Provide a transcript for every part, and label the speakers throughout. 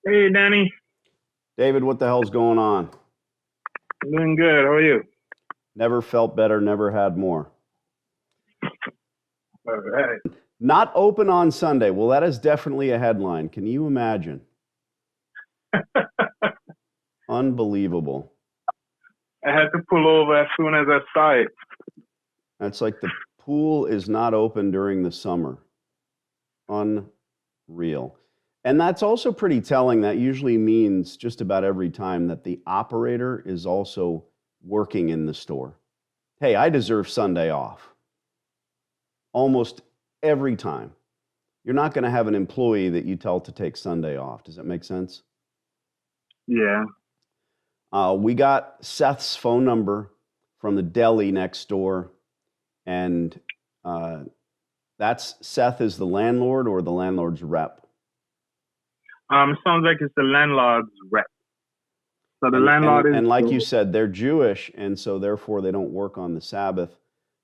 Speaker 1: Hey, Danny.
Speaker 2: David, what the hell's going on?
Speaker 1: Doing good. How are you?
Speaker 2: Never felt better, never had more.
Speaker 1: All right.
Speaker 2: Not open on Sunday. Well, that is definitely a headline. Can you imagine? Unbelievable.
Speaker 1: I had to pull over as soon as I saw it.
Speaker 2: That's like the pool is not open during the summer. Unreal. And that's also pretty telling. That usually means just about every time that the operator is also working in the store. Hey, I deserve Sunday off. Almost every time. You're not going to have an employee that you tell to take Sunday off. Does that make sense?
Speaker 1: Yeah.
Speaker 2: We got Seth's phone number from the deli next door, and that's Seth is the landlord or the landlord's rep.
Speaker 1: Sounds like it's the landlord's rep. So the
Speaker 2: And, and,
Speaker 1: landlord is
Speaker 2: and like you said, they're Jewish, and so therefore they don't work on the Sabbath.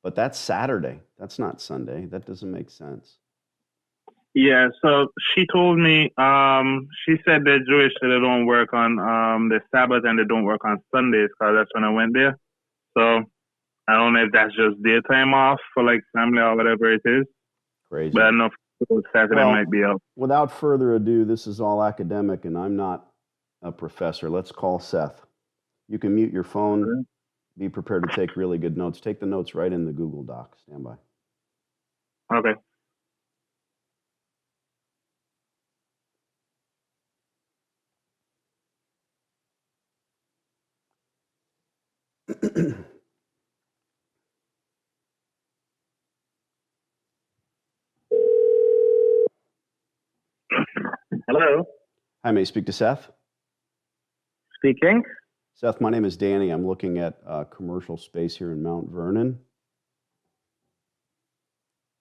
Speaker 2: But that's Saturday. That's not Sunday. That doesn't make sense.
Speaker 1: yeah. So she told me, she said they're Jewish, so they don't work on the Sabbath and they don't work on Sundays because that's when I went there. So I don't know if that's just their time off for like family or whatever it is,
Speaker 2: Crazy.
Speaker 1: but I know Saturday might be
Speaker 2: Well,
Speaker 1: out.
Speaker 2: without further ado, this is all academic, and I'm not a professor. Let's call Seth. You can mute your phone. Be prepared to take really good notes. Take the notes right in the Google Doc. Stand by.
Speaker 1: Okay. Hello.
Speaker 2: Hi, may I speak to Seth?
Speaker 1: Speaking.
Speaker 2: Seth, my name is Danny. I'm looking at commercial space here in Mount Vernon.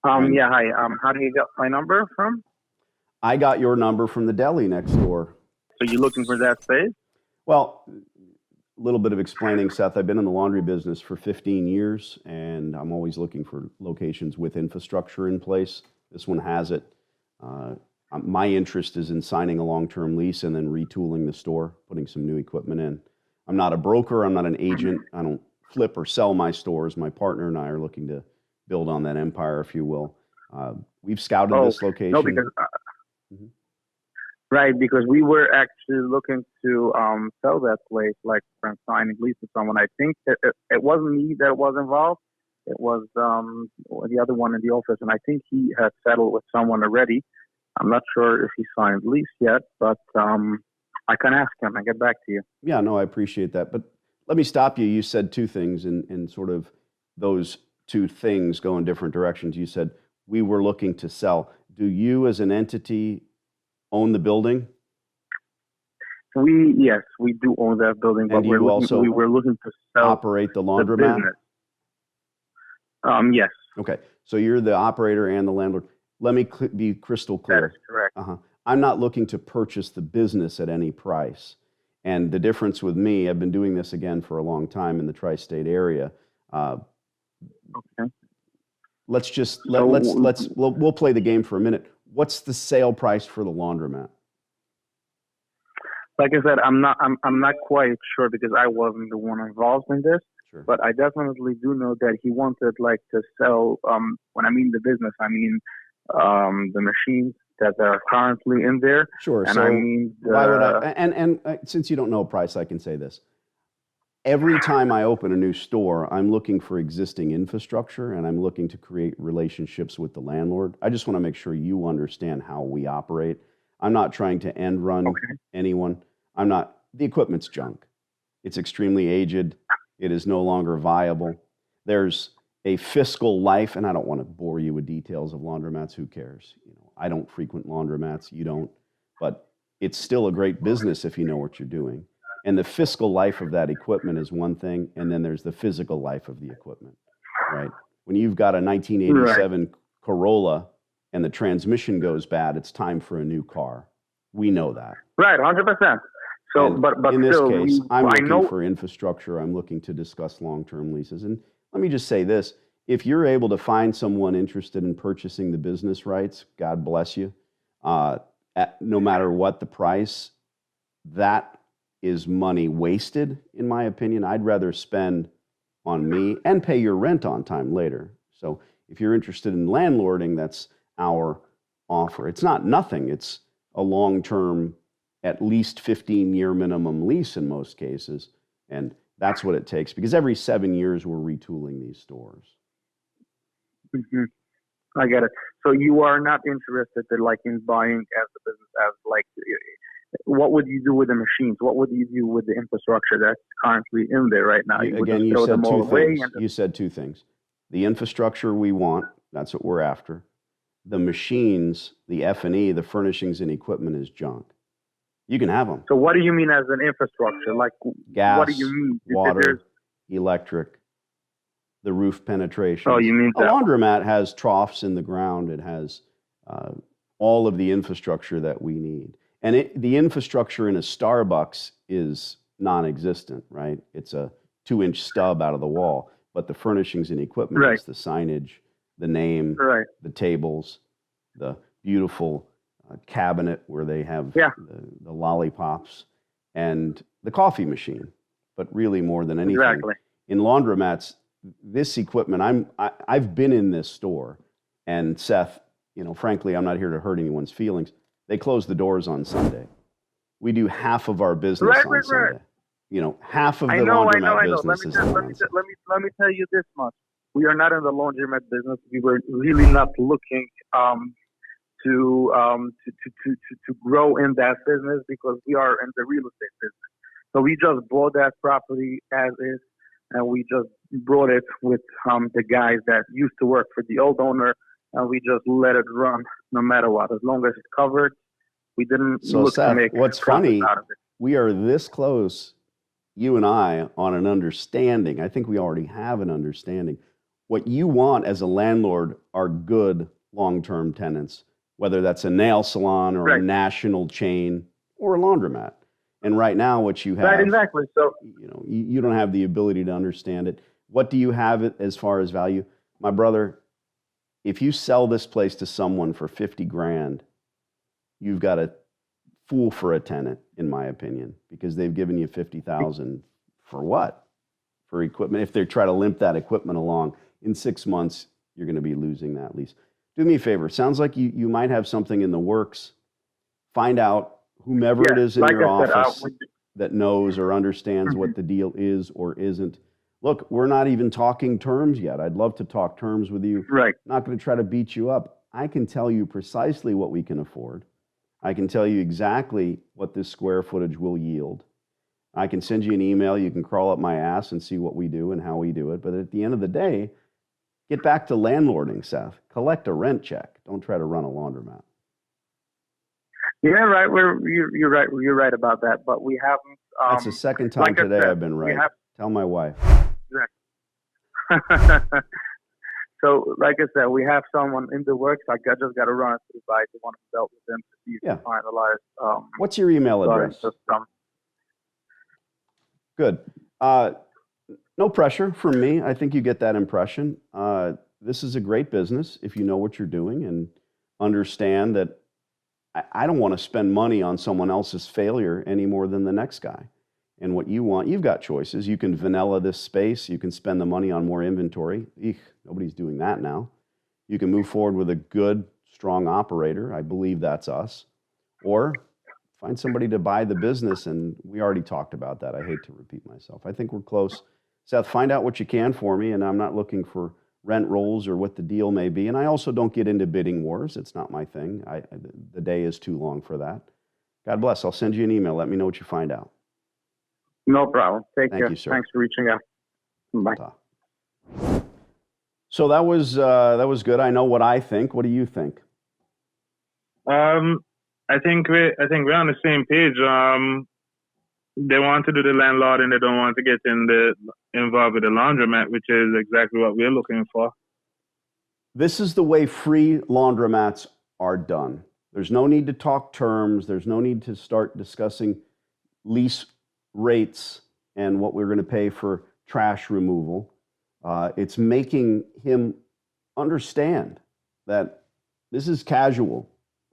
Speaker 1: Yeah, hi. How do you get my number from?
Speaker 2: I got your number from the deli next door.
Speaker 1: So you're looking for that space?
Speaker 2: Well, a little bit of explaining, Seth. I've been in the laundry business for 15 years, and I'm always looking for locations with infrastructure in place. This one has it. My interest is in signing a long-term lease and then retooling the store, putting some new equipment in. I'm not a broker. I'm not an agent. I don't flip or sell my stores. My partner and I are looking to build on that empire, if you will. We've scouted this location.
Speaker 1: No, because
Speaker 2: Mhm.
Speaker 1: right, because we were actually looking to sell that place, like from signing lease with someone. I think it wasn't me that was involved. It was the other one in the office, and I think he had settled with someone already. I'm not sure if he signed lease yet, but I can ask him and get back to you.
Speaker 2: Yeah, no, I appreciate that. But let me stop you. You said two things, and sort of those two things go in different directions. You said we were looking to sell. Do you, as an entity, own the building?
Speaker 1: Yes, we do own that building,
Speaker 2: And
Speaker 1: but
Speaker 2: do you also
Speaker 1: we were looking to sell
Speaker 2: operate the
Speaker 1: the
Speaker 2: laundromat?
Speaker 1: business. Yes,
Speaker 2: Okay, so you're the operator and the landlord. Let me be crystal
Speaker 1: that
Speaker 2: clear.
Speaker 1: is correct.
Speaker 2: I'm not looking to purchase the business at any price. And the difference with me, I've been doing this again for a long time in the tri-state area. Uh,
Speaker 1: Okay.
Speaker 2: let's just
Speaker 1: So,
Speaker 2: we'll play the game for a minute. What's the sale price for the laundromat?
Speaker 1: like I said, I'm not quite sure because I wasn't the one involved in this,
Speaker 2: Sure.
Speaker 1: but I definitely do know that he wanted like to sell. When I mean the business, I mean the machines that are currently in there,
Speaker 2: Sure.
Speaker 1: and
Speaker 2: So
Speaker 1: I mean
Speaker 2: why would I?
Speaker 1: the
Speaker 2: And since you don't know a price, I can say this. Every time I open a new store, I'm looking for existing infrastructure and I'm looking to create relationships with the landlord. I just want to make sure you understand how we operate. I'm not trying to end run
Speaker 1: okay,
Speaker 2: anyone. The equipment's junk. It's extremely aged. It is no longer viable. There's a fiscal life, and I don't want to bore you with details of laundromats. Who cares? I don't frequent laundromats. You don't. But it's still a great business if you know what you're doing. And the fiscal life of that equipment is one thing, and then there's the physical life of the equipment, right? When you've got a
Speaker 1: right,
Speaker 2: 1987 Corolla and the transmission goes bad, it's time for a new car. We know that.
Speaker 1: right, 100%. So,
Speaker 2: And
Speaker 1: but
Speaker 2: in this
Speaker 1: still,
Speaker 2: case, I'm
Speaker 1: I
Speaker 2: looking
Speaker 1: know.
Speaker 2: for infrastructure. I'm looking to discuss long-term leases. And let me just say this. If you're able to find someone interested in purchasing the business rights, God bless you. Uh, no matter what the price, that is money wasted, in my opinion. I'd rather spend on me and pay your rent on time later. So if you're interested in landlording, that's our offer. It's not nothing. It's a long-term, at least 15-year minimum lease in most cases. And that's what it takes, because every 7 years we're retooling these stores.
Speaker 1: Hmm. I get it. So you are not interested in buying as a business, as what would you do with the machines? What would you do with the infrastructure that's currently in there right now?
Speaker 2: You said two things. The infrastructure we want, that's what we're after. The machines, the F&E, the furnishings and equipment is junk. You can have them.
Speaker 1: So what do you mean as an infrastructure?
Speaker 2: Gas,
Speaker 1: what do you mean?
Speaker 2: water, electric, the roof penetration.
Speaker 1: Oh, you mean
Speaker 2: a laundromat has troughs in the ground. It has all of the infrastructure that we need. And the infrastructure in a Starbucks is non-existent, right? It's a 2-inch stub out of the wall. But the furnishings and equipment is the signage, the name, the tables, the beautiful cabinet where they have the lollipops, and the coffee machine. But really, more than anything, in laundromats, this equipment, I've been in this store, and Seth, frankly, I'm not here to hurt anyone's feelings. They close the doors on Sunday. We do half of our business on Sunday. Half of the laundromat business is on Sunday.
Speaker 1: Let me tell you this much. We are not in the laundromat business. We were really not looking to grow in that business, because we are in the real estate business. So we just bought that property as is, and we just brought it with the guys that used to work for the old owner, and we just let it run no matter what, as long as it's covered. We didn't look
Speaker 2: Seth,
Speaker 1: to make
Speaker 2: what's funny,
Speaker 1: out of it.
Speaker 2: We are this close, you and I, on an understanding. I think we already have an understanding. What you want as a landlord are good long-term tenants, whether that's a nail salon or a national chain or a laundromat. And right now, what you have,
Speaker 1: right, exactly. So
Speaker 2: you don't have the ability to understand it. What do you have as far as value, my brother? If you sell this place to someone for $50,000, you've got a fool for a tenant, in my opinion, because they've given you $50,000 for what? For equipment. If they try to limp that equipment along, in 6 months, you're going to be losing that lease. Do me a favor. Sounds like you might have something in the works. Find out whomever it is in your office that knows or understands what the deal is or isn't. Look, we're not even talking terms yet. I'd love to talk terms with you.
Speaker 1: Right.
Speaker 2: I'm not going to try to beat you up. I can tell you precisely what we can afford. I can tell you exactly what this square footage will yield. I can send you an email. You can crawl up my ass and see what we do and how we do it. But at the end of the day, get back to landlording, Seth. Collect a rent check. Don't try to run a laundromat.
Speaker 1: Yeah, right. You're right. You're right about that. But we haven't.
Speaker 2: That's the second time today I've been right. Tell my wife.
Speaker 1: So, like I said, we have someone in the works. I just got to run it through by the one who dealt with them to see if we finalize.
Speaker 2: What's your email address? Good. No pressure from me. I think you get that impression. This is a great business if you know what you're doing and understand that I don't want to spend money on someone else's failure any more than the next guy. And what you want, you've got choices. You can vanilla this space. You can spend the money on more inventory. Eek, nobody's doing that now. You can move forward with a good, strong operator. I believe that's us. Or find somebody to buy the business, and we already talked about that. I hate to repeat myself. I think we're close. Seth, find out what you can for me, and I'm not looking for rent rolls or what the deal may be. And I also don't get into bidding wars. It's not my thing. The day is too long for that. God bless. I'll send you an email. Let me know what you find out.
Speaker 1: No problem. Take care.
Speaker 2: Thank you, sir.
Speaker 1: Thanks for reaching out. Bye.
Speaker 2: So that was good. I know what I think. What do you think?
Speaker 3: I think we're on the same page. They want to do the landlord and they don't want to get involved with the laundromat, which is exactly what we're looking for.
Speaker 2: This is the way free laundromats are done. There's no need to talk terms. There's no need to start discussing lease rates and what we're going to pay for trash removal. It's making him understand that this is casual.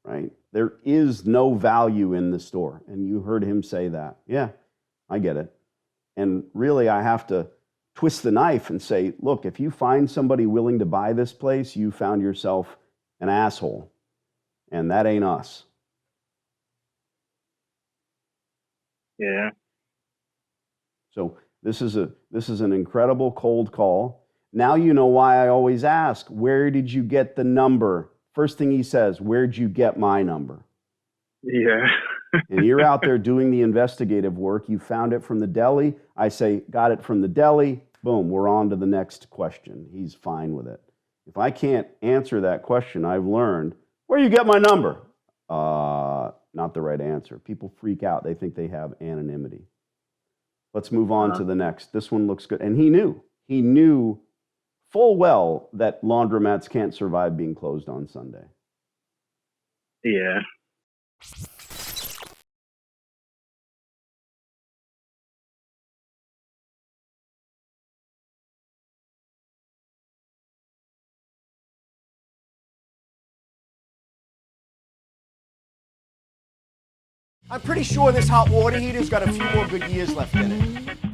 Speaker 2: right? There is no value in the store. And you heard him say that. Yeah, I get it. And really, I have to twist the knife and say, look, if you find somebody willing to buy this place, you found yourself an asshole. And that ain't us.
Speaker 3: Yeah.
Speaker 2: So this is an incredible cold call. Now you know why I always ask, where did you get the number? First thing he says, where'd you get my number?
Speaker 3: Yeah.
Speaker 2: And you're out there doing the investigative work. You found it from the deli. I say, got it from the deli. Boom, we're on to the next question. He's fine with it. If I can't answer that question, I've learned, where you get my number? Not the right answer. People freak out. They think they have anonymity. Let's move on to the next. This one looks good. And he knew full well that laundromats can't survive being closed on Sunday.
Speaker 3: Yeah.
Speaker 4: I'm pretty sure this hot water heater's got a few more good years left in it.